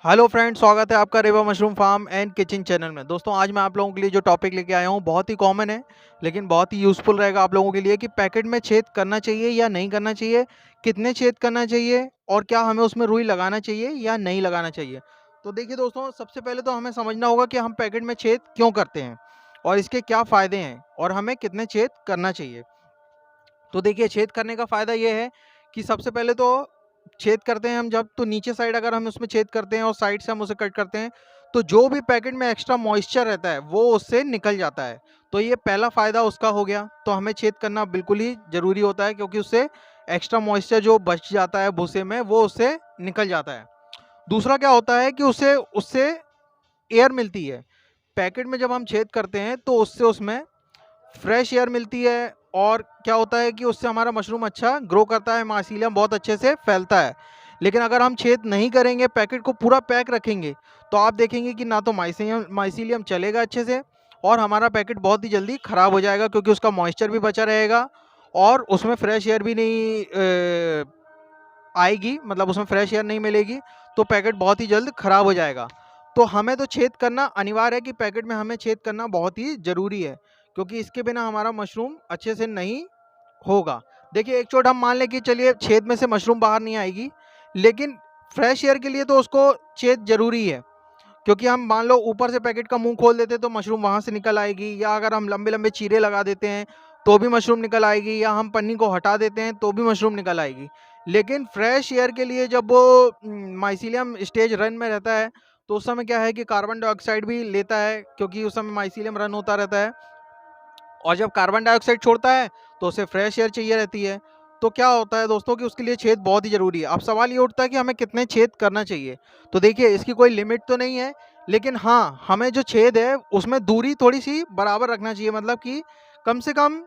Hello friend, स्वागत है आपका Rewa mushroom farm and kitchen channel में। दोस्तों, आज मैं आप लोगों के लिए जो टॉपिक लेके आया हूँ बहुत ही कॉमन है, लेकिन बहुत ही यूज़फुल रहेगा आप लोगों के लिए कि पैकेट में छेद करना चाहिए या नहीं करना चाहिए, कितने छेद करना चाहिए और क्या हमें उसमें रुई लगाना चाहिए या नहीं लगाना चाहिए। तो देखिए दोस्तों, सबसे पहले तो हमें समझना होगा कि हम पैकेट में छेद क्यों करते हैं और इसके क्या फ़ायदे हैं और हमें कितने छेद करना चाहिए। तो देखिए, छेद करने का फ़ायदा ये है कि सबसे पहले तो छेद करते हैं हम जब, तो नीचे साइड अगर हम उसमें छेद करते हैं और साइड से हम उसे कट करते हैं, तो जो भी पैकेट में एक्स्ट्रा मॉइस्चर रहता है वो उससे निकल जाता है। तो ये पहला फ़ायदा उसका हो गया। तो हमें छेद करना बिल्कुल ही ज़रूरी होता है, क्योंकि उससे एक्स्ट्रा मॉइस्चर जो बच जाता है भूसे में वो उससे निकल जाता है। दूसरा क्या होता है कि उससे उससे एयर मिलती है। पैकेट में जब हम छेद करते हैं तो उससे उसमें फ्रेश एयर मिलती है और क्या होता है कि उससे हमारा मशरूम अच्छा ग्रो करता है, माइसीलियम बहुत अच्छे से फैलता है। लेकिन अगर हम छेद नहीं करेंगे, पैकेट को पूरा पैक रखेंगे, तो आप देखेंगे कि ना तो माइसीलियम चलेगा अच्छे से और हमारा पैकेट बहुत ही जल्दी ख़राब हो जाएगा, क्योंकि उसका मॉइस्चर भी बचा रहेगा और उसमें फ्रेश एयर भी नहीं आएगी, मतलब उसमें फ्रेश एयर नहीं मिलेगी, तो पैकेट बहुत ही जल्द ख़राब हो जाएगा। तो हमें तो छेद करना अनिवार्य है कि पैकेट में हमें छेद करना बहुत ही ज़रूरी है, क्योंकि इसके बिना हमारा मशरूम अच्छे से नहीं होगा। देखिए, एक चोट हम मान लें कि चलिए छेद में से मशरूम बाहर नहीं आएगी, लेकिन फ्रेश एयर के लिए तो उसको छेद ज़रूरी है, क्योंकि हम मान लो ऊपर से पैकेट का मुंह खोल देते तो मशरूम वहाँ से निकल आएगी, या अगर हम लंबे लंबे चीरे लगा देते हैं तो भी मशरूम निकल आएगी, या हम पन्नी को हटा देते हैं तो भी मशरूम निकल आएगी। लेकिन फ्रेश एयर के लिए जब वो माइसीलियम स्टेज रन में रहता है, तो उस समय क्या है कि कार्बन डाइऑक्साइड भी लेता है, क्योंकि उस समय माइसीलियम रन होता रहता है और जब कार्बन डाइऑक्साइड छोड़ता है तो उसे फ्रेश एयर चाहिए रहती है। तो क्या होता है दोस्तों कि उसके लिए छेद बहुत ही ज़रूरी है। अब सवाल ये उठता है कि हमें कितने छेद करना चाहिए। तो देखिए, इसकी कोई लिमिट तो नहीं है, लेकिन हाँ, हमें जो छेद है उसमें दूरी थोड़ी सी बराबर रखना चाहिए, मतलब कि कम से कम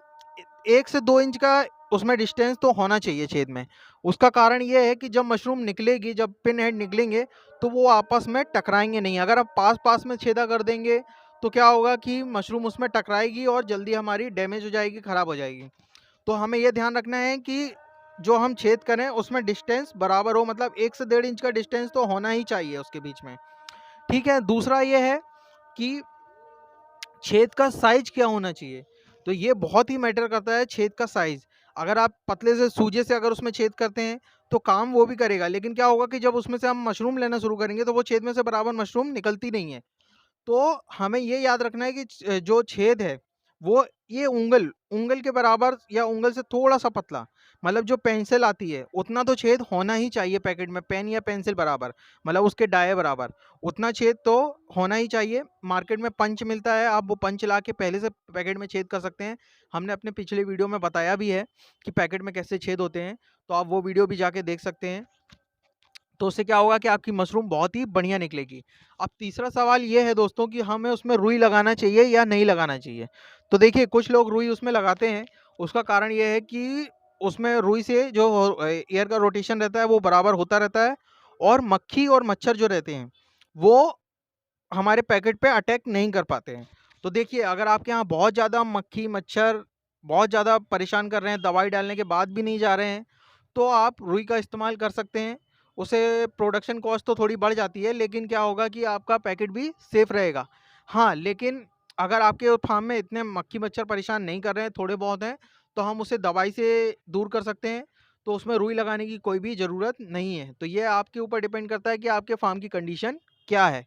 1 से 2 इंच का उसमें डिस्टेंस तो होना चाहिए छेद में। उसका कारण ये है कि जब मशरूम निकलेगी, जब पिन हेड निकलेंगे, तो वो आपस में टकराएंगे नहीं। अगर आप पास पास में छेदा कर देंगे तो क्या होगा कि मशरूम उसमें टकराएगी और जल्दी हमारी डैमेज हो जाएगी, ख़राब हो जाएगी। तो हमें ये ध्यान रखना है कि जो हम छेद करें उसमें डिस्टेंस बराबर हो, मतलब 1 से 1.5 इंच का डिस्टेंस तो होना ही चाहिए उसके बीच में। ठीक है, दूसरा ये है कि छेद का साइज क्या होना चाहिए। तो ये बहुत ही मैटर करता है, छेद का साइज। अगर आप पतले से सूजे से अगर उसमें छेद करते हैं तो काम वो भी करेगा, लेकिन क्या होगा कि जब उसमें से हम मशरूम लेना शुरू करेंगे तो वो छेद में से बराबर मशरूम निकलती नहीं है। तो हमें ये याद रखना है कि जो छेद है वो ये उँगल उँगल के बराबर या उँगल से थोड़ा-सा पतला, मतलब जो पेंसिल आती है उतना तो छेद होना ही चाहिए पैकेट में, पेन या पेंसिल बराबर, मतलब उसके डाये बराबर, उतना छेद तो होना ही चाहिए। मार्केट में पंच मिलता है, आप वो पंच ला के पहले से पैकेट में छेद कर सकते हैं। हमने अपने पिछले वीडियो में बताया भी है कि पैकेट में कैसे छेद होते हैं, तो आप वो वीडियो भी जाके देख सकते हैं। तो उससे क्या होगा कि आपकी मशरूम बहुत ही बढ़िया निकलेगी। अब तीसरा सवाल ये है दोस्तों कि हमें उसमें रुई लगाना चाहिए या नहीं लगाना चाहिए। तो देखिए, कुछ लोग रुई उसमें लगाते हैं, उसका कारण ये है कि उसमें रुई से जो एयर का रोटेशन रहता है वो बराबर होता रहता है और मक्खी और मच्छर जो रहते हैं वो हमारे पैकेट पे अटैक नहीं कर पाते हैं। तो देखिए, अगर आपके यहाँ बहुत ज़्यादा मक्खी मच्छर बहुत ज़्यादा परेशान कर रहे हैं, दवाई डालने के बाद भी नहीं जा रहे हैं, तो आप रुई का इस्तेमाल कर सकते हैं। उसे प्रोडक्शन कॉस्ट तो थोड़ी बढ़ जाती है, लेकिन क्या होगा कि आपका पैकेट भी सेफ रहेगा। हाँ, लेकिन अगर आपके फार्म में इतने मक्खी मच्छर परेशान नहीं कर रहे हैं, थोड़े बहुत हैं, तो हम उसे दवाई से दूर कर सकते हैं। तो उसमें रुई लगाने की कोई भी ज़रूरत नहीं है। तो ये आपके ऊपर डिपेंड करता है कि आपके फार्म की कंडीशन क्या है।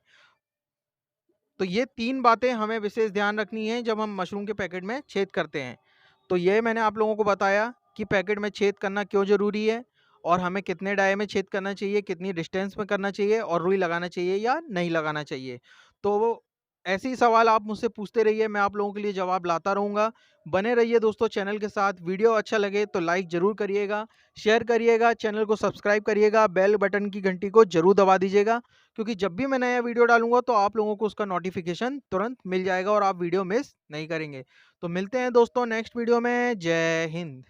तो ये 3 बातें हमें विशेष ध्यान रखनी है जब हम मशरूम के पैकेट में छेद करते हैं। तो ये मैंने आप लोगों को बताया कि पैकेट में छेद करना क्यों ज़रूरी है और हमें कितने डाई में छेद करना चाहिए, कितनी डिस्टेंस में करना चाहिए और रुई लगाना चाहिए या नहीं लगाना चाहिए। तो ऐसे ही सवाल आप मुझसे पूछते रहिए, मैं आप लोगों के लिए जवाब लाता रहूँगा। बने रहिए दोस्तों चैनल के साथ। वीडियो अच्छा लगे तो लाइक ज़रूर करिएगा, शेयर करिएगा, चैनल को सब्सक्राइब करिएगा, बेल बटन की घंटी को ज़रूर दबा दीजिएगा, क्योंकि जब भी मैं नया वीडियो डालूँगा तो आप लोगों को उसका नोटिफ़िकेशन तुरंत मिल जाएगा और आप वीडियो मिस नहीं करेंगे। तो मिलते हैं दोस्तों नेक्स्ट वीडियो में। जय हिंद।